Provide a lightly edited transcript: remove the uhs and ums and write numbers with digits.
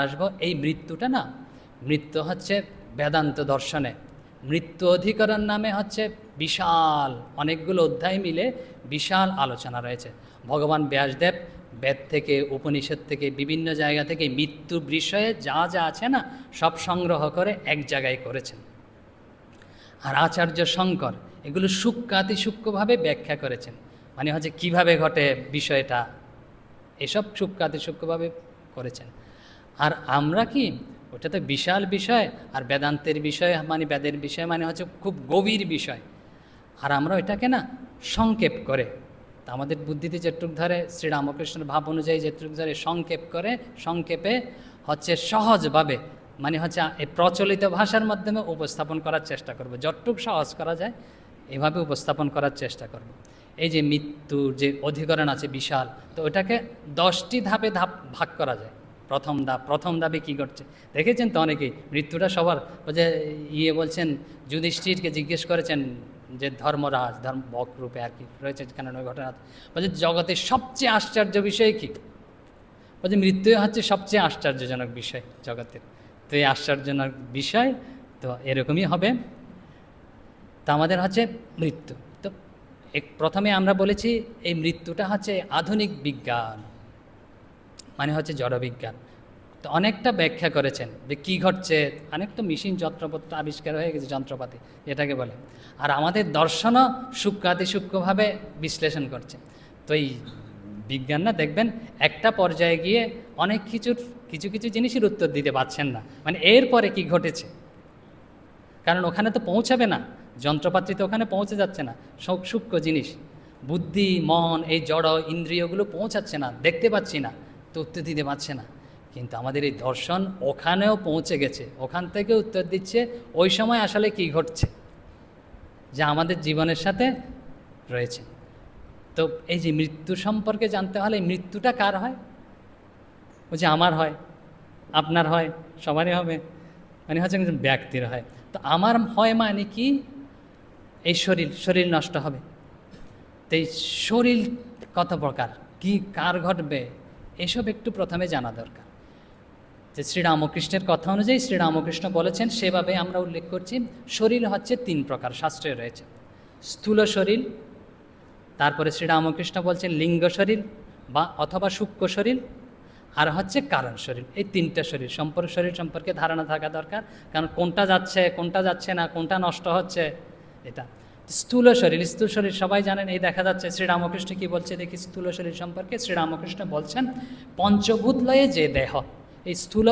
আসবো এই মৃত্যুটা না, মৃত্যু হচ্ছে বেদান্ত দর্শনে মৃত্যু অধিকরণ নামে হচ্ছে বিশাল অনেকগুলো অধ্যায় মিলে বিশাল আলোচনা রয়েছে। ভগবান ব্যাসদেব বেদ থেকে উপনিষদ থেকে বিভিন্ন জায়গা থেকে মৃত্যু বিষয়ে যা যা আছে না সব সংগ্রহ করে এক জায়গায় করেছেন। আর আচার্য শঙ্কর এগুলো সূক্ষ্মাতিসূক্ষ্মভাবে ব্যাখ্যা করেছেন, মানে হচ্ছে কিভাবে ঘটে বিষয়টা, এসব সূক্ষ্মাতিসূক্ষ্মভাবে করেছেন। আর আমরা কি, ওটা তো বিশাল বিষয়, আর বেদান্তের বিষয় মানে বেদের বিষয় মানে হচ্ছে খুব গভীর বিষয়, আর আমরা ওইটাকে না সংক্ষেপ করে, তা আমাদের বুদ্ধিতে যেটুক ধরে শ্রীরামকৃষ্ণের ভাব অনুযায়ী যেটুক ধরে সংক্ষেপ করে, সংক্ষেপে হচ্ছে সহজভাবে মানে হচ্ছে এই প্রচলিত ভাষার মাধ্যমে উপস্থাপন করার চেষ্টা করব, যতটুক সহজ করা যায় এভাবে উপস্থাপন করার চেষ্টা করব। এই যে মৃত্যুর যে অধিকরণ আছে বিশাল, তো ওটাকে 10টি ধাপে ভাগ করা যায়। প্রথম ধাপে কী ঘটছে দেখেছেন তো অনেকেই, মৃত্যুটা সবার যে বলছেন, যুধিষ্ঠিরকে জিজ্ঞেস করেছেন যে ধর্মরাজ বক রূপে আর কি রয়েছে কেন ওই ঘটনা, বলছে জগতের সবচেয়ে আশ্চর্য বিষয় কী, বলছে মৃত্যু হচ্ছে সবচেয়ে আশ্চর্যজনক বিষয় জগতের। তো এই আশ্চর্যজনক বিষয় তো এরকমই হবে। তা আমাদের হচ্ছে মৃত্যু, তো প্রথমে আমরা বলেছি এই মৃত্যুটা হচ্ছে আধুনিক বিজ্ঞান, মানে হচ্ছে জড়বিজ্ঞান। তো অনেকটা ব্যাখ্যা করেছেন যে কী ঘটছে, অনেক তো মেশিন যন্ত্রপত্র আবিষ্কার হয়ে গেছে, যন্ত্রপাতি যেটাকে বলে, আর আমাদের দর্শনও সূক্ষ্মাতিসূক্ষ্মভাবে বিশ্লেষণ করছে। তো এই বিজ্ঞান না দেখবেন একটা পর্যায়ে গিয়ে অনেক কিছু জিনিসের উত্তর দিতে পারছেন না, মানে এরপরে কি ঘটেছে, কারণ ওখানে তো পৌঁছাবে না, যন্ত্রপাতি তো ওখানে পৌঁছে যাচ্ছে না, সূক্ষ্ম জিনিস বুদ্ধি মন এই জড় ইন্দ্রিয়গুলো পৌঁছাচ্ছে না, দেখতে পাচ্ছি না, তো উত্তর দিতে পারছে না। কিন্তু আমাদের এই দর্শন ওখানেও পৌঁছে গেছে, ওখান থেকে উত্তর দিচ্ছে ওই সময় আসলে কি ঘটছে যা আমাদের জীবনের সাথে রয়েছে। তো এই যে মৃত্যু সম্পর্কে জানতে হলে মৃত্যুটা কার হয়, ও যে আমার হয়, আপনার হয়, সবারই হবে, মানে হচ্ছে একজন ব্যক্তির হয়। তো আমার হয় মানে কি, এই শরীর নষ্ট হবে। তো এই শরীর কত প্রকার, কি কার ঘটবে, এসব একটু প্রথমে জানা দরকার। যে শ্রীরামকৃষ্ণের কথা অনুযায়ী শ্রীরামকৃষ্ণ বলেছেন সেভাবে আমরা উল্লেখ করছি, শরীর হচ্ছে 3 প্রকার, শাস্ত্রে রয়েছে। স্থূল শরীর, তারপরে শ্রীরামকৃষ্ণ বলছেন লিঙ্গ শরীর বা অথবা সূক্ষ্ম শরীর, আর হচ্ছে কারণ শরীর। এই 3টা শরীর সম্পর্কে ধারণা থাকা দরকার, কারণ কোনটা যাচ্ছে না, কোনটা নষ্ট হচ্ছে। এটা স্থূল শরীর সবাই জানেন। এই দেখা যাচ্ছে শ্রীরামকৃষ্ণ কি বলছে দেখি স্থূল শরীর সম্পর্কে। শ্রীরামকৃষ্ণ বলছেন পঞ্চভূত লয়ে যে দেহ, এই স্থূল